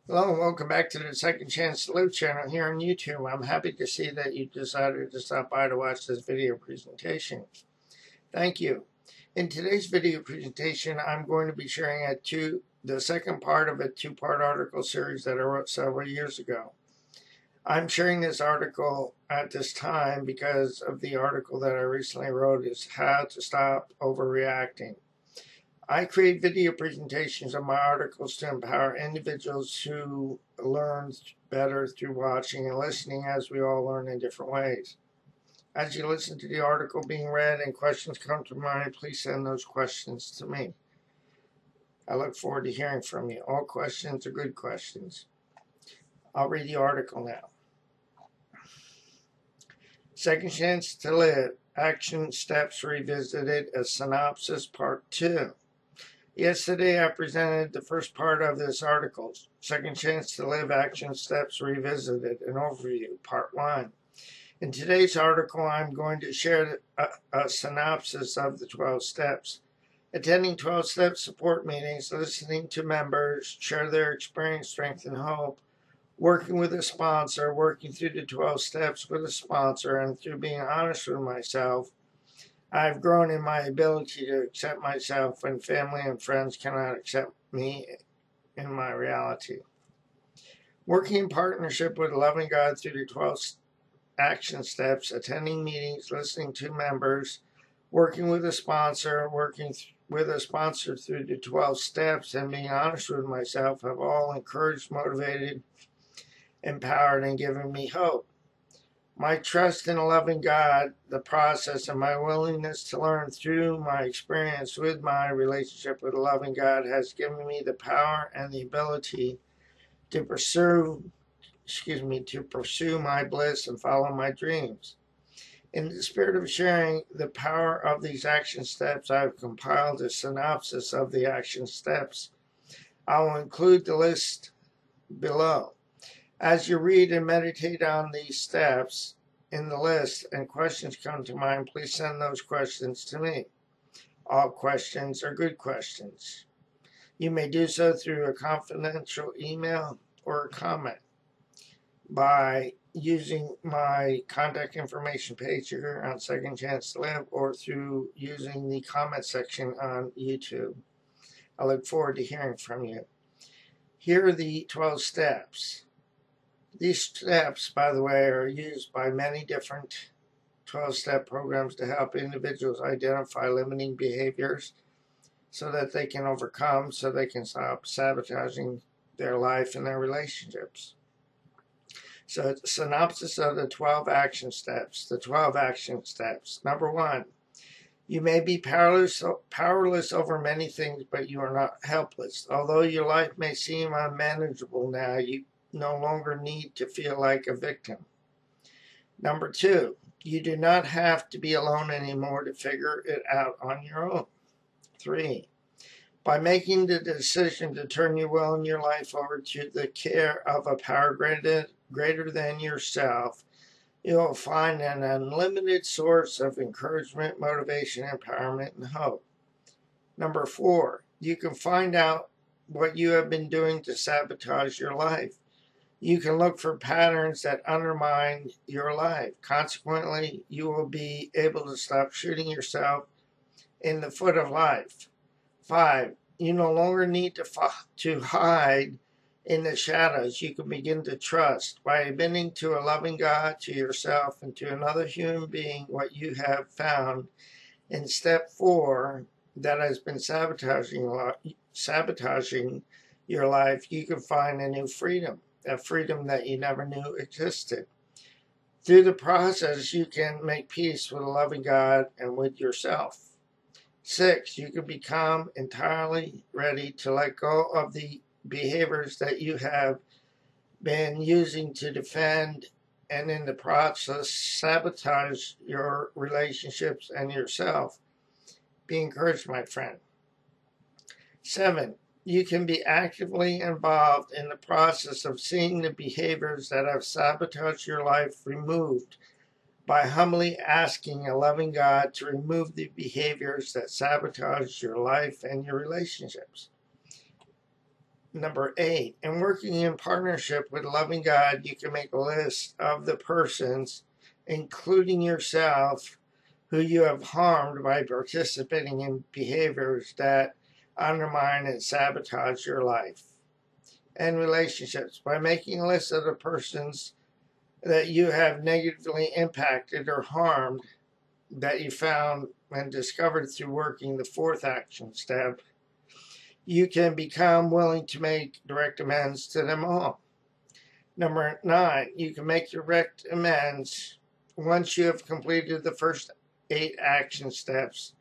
Hello and welcome back to the Second Chance to Live channel here on YouTube. I'm happy to see that you decided to stop by to watch this video presentation. Thank you. In today's video presentation, I'm going to be sharing the second part of a two-part article series that I wrote several years ago. I'm sharing this article at this time because of the article that I recently wrote is How to Stop Overreacting. I create video presentations of my articles to empower individuals who learn better through watching and listening, as we all learn in different ways. As you listen to the article being read and questions come to mind, please send those questions to me. I look forward to hearing from you. All questions are good questions. I'll read the article now. Second Chance to Live, Action Steps Revisited, a Synopsis Part 2. Yesterday, I presented the first part of this article, Second Chance to Live, Action Steps Revisited, an overview, Part 1. In today's article, I'm going to share a synopsis of the 12 steps. Attending 12-step support meetings, listening to members share their experience, strength, and hope, working with a sponsor, working through the 12 steps with a sponsor, and through being honest with myself, I've grown in my ability to accept myself when family and friends cannot accept me in my reality. Working in partnership with a loving God through the 12 action steps, attending meetings, listening to members, working with a sponsor, with a sponsor through the 12 steps, and being honest with myself have all encouraged, motivated, empowered, and given me hope. My trust in a loving God, the process, and my willingness to learn through my experience with my relationship with a loving God has given me the power and the ability to pursue my bliss and follow my dreams. In the spirit of sharing the power of these action steps, I've compiled a synopsis of the action steps. I will include the list below. As you read and meditate on these steps in the list and questions come to mind, please send those questions to me. All questions are good questions. You may do so through a confidential email or a comment by using my contact information page here on Second Chance to Live or through using the comment section on YouTube. I look forward to hearing from you. Here are the 12 steps. These steps, by the way, are used by many different 12-step programs to help individuals identify limiting behaviors so that they can overcome, so they can stop sabotaging their life and their relationships. So it's a synopsis of the 12 action steps. The 12 action steps. Number 1, you may be powerless over many things, but you are not helpless. Although your life may seem unmanageable now, you no longer need to feel like a victim. Number 2, you do not have to be alone anymore to figure it out on your own. 3, by making the decision to turn your will and your life over to the care of a power greater than yourself, you will find an unlimited source of encouragement, motivation, empowerment, and hope. Number 4, you can find out what you have been doing to sabotage your life. You can look for patterns that undermine your life. Consequently, you will be able to stop shooting yourself in the foot of life. 5, you no longer need to hide in the shadows. You can begin to trust by admitting to a loving God, to yourself, and to another human being what you have found in step 4 that has been sabotaging your life. You can find a new freedom. A freedom that you never knew existed. Through the process, you can make peace with a loving God and with yourself. 6, you can become entirely ready to let go of the behaviors that you have been using to defend and in the process sabotage your relationships and yourself. Be encouraged, my friend. 7, you can be actively involved in the process of seeing the behaviors that have sabotaged your life removed by humbly asking a loving God to remove the behaviors that sabotage your life and your relationships. Number 8, in working in partnership with a loving God, you can make a list of the persons, including yourself, who you have harmed by participating in behaviors that undermine and sabotage your life and relationships. By making a list of the persons that you have negatively impacted or harmed that you found and discovered through working the 4th action step, you can become willing to make direct amends to them all. Number 9, you can make direct amends once you have completed the first 8 action steps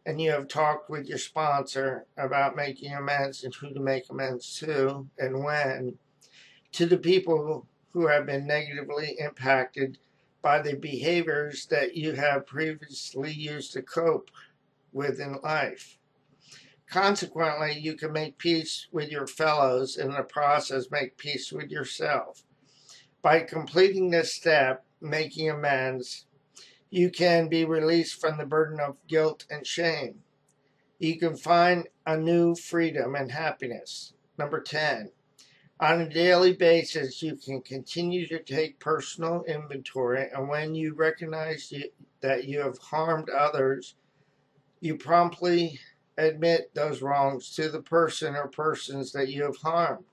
and you have talked with your sponsor about making amends and who to make amends to and when, to the people who have been negatively impacted by the behaviors that you have previously used to cope with in life. Consequently, you can make peace with your fellows and in the process make peace with yourself. By completing this step, making amends, you can be released from the burden of guilt and shame. You can find a new freedom and happiness. Number 10, on a daily basis, you can continue to take personal inventory, and when you recognize that you have harmed others, you promptly admit those wrongs to the person or persons that you have harmed.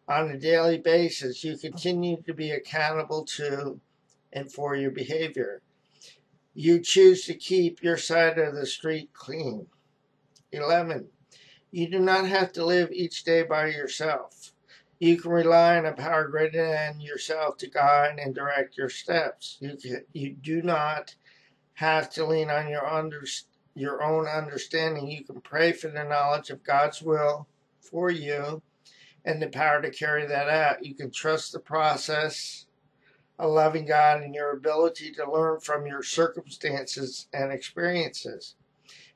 On a daily basis, you continue to be accountable to and for your behavior. You choose to keep your side of the street clean. 11, you do not have to live each day by yourself. You can rely on a power greater than yourself to guide and direct your steps. You do not have to lean on your own understanding. You can pray for the knowledge of God's will for you and the power to carry that out. You can trust the process, a loving God, and your ability to learn from your circumstances and experiences.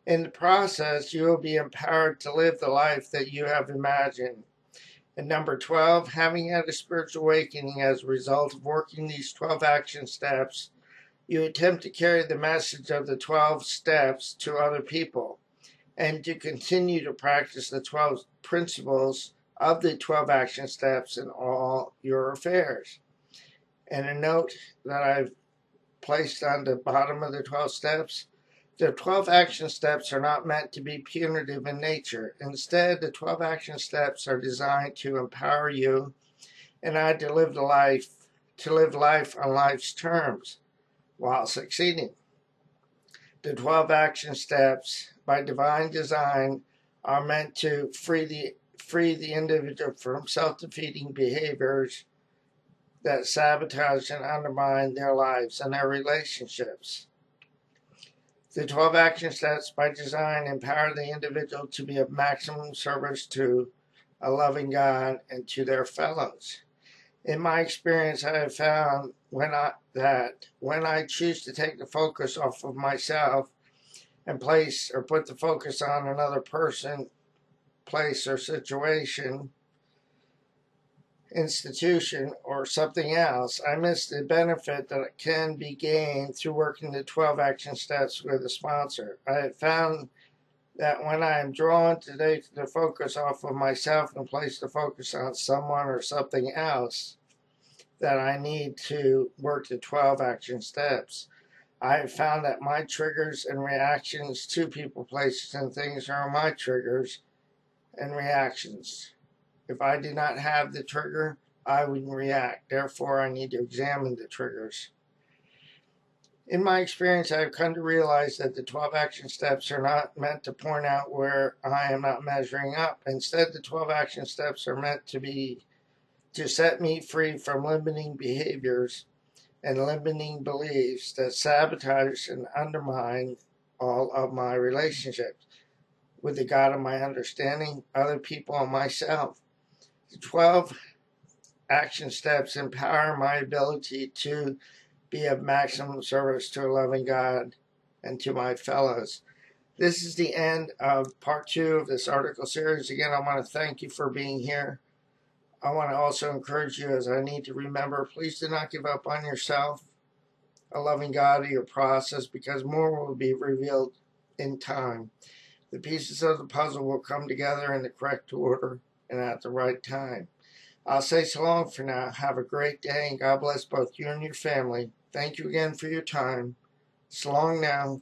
In the process, you will be empowered to live the life that you have imagined. And number 12, having had a spiritual awakening as a result of working these 12 action steps, you attempt to carry the message of the 12 steps to other people and to continue to practice the 12 principles of the 12 action steps in all your affairs. And a note that I've placed on the bottom of the 12 steps, the 12 action steps are not meant to be punitive in nature. Instead, the 12 action steps are designed to empower you and I to live life on life's terms while succeeding. The 12 action steps, by divine design, are meant to free the individual from self-defeating behaviors that sabotage and undermine their lives and their relationships. The 12 action steps, by design, empower the individual to be of maximum service to a loving God and to their fellows. In my experience, I have found when I choose to take the focus off of myself and put the focus on another person, place, or situation, institution, or something else, I miss the benefit that can be gained through working the 12 action steps with a sponsor. I have found that when I am drawn to take the focus off of myself and place the focus on someone or something else, that I need to work the 12 action steps. I have found that my triggers and reactions to people, places, and things are my triggers and reactions. If I did not have the trigger, I wouldn't react. Therefore, I need to examine the triggers. In my experience, I have come to realize that the 12 action steps are not meant to point out where I am not measuring up. Instead, the 12 action steps are meant to set me free from limiting behaviors and limiting beliefs that sabotage and undermine all of my relationships with the God of my understanding, other people, and myself. The 12 action steps empower my ability to be of maximum service to a loving God and to my fellows. This is the end of part 2 of this article series. Again, I want to thank you for being here. I want to also encourage you, as I need to remember, please do not give up on yourself, a loving God, or your process, because more will be revealed in time. The pieces of the puzzle will come together in the correct order. and at the right time. I'll say so long for now. Have a great day, and God bless both you and your family. Thank you again for your time. So long now.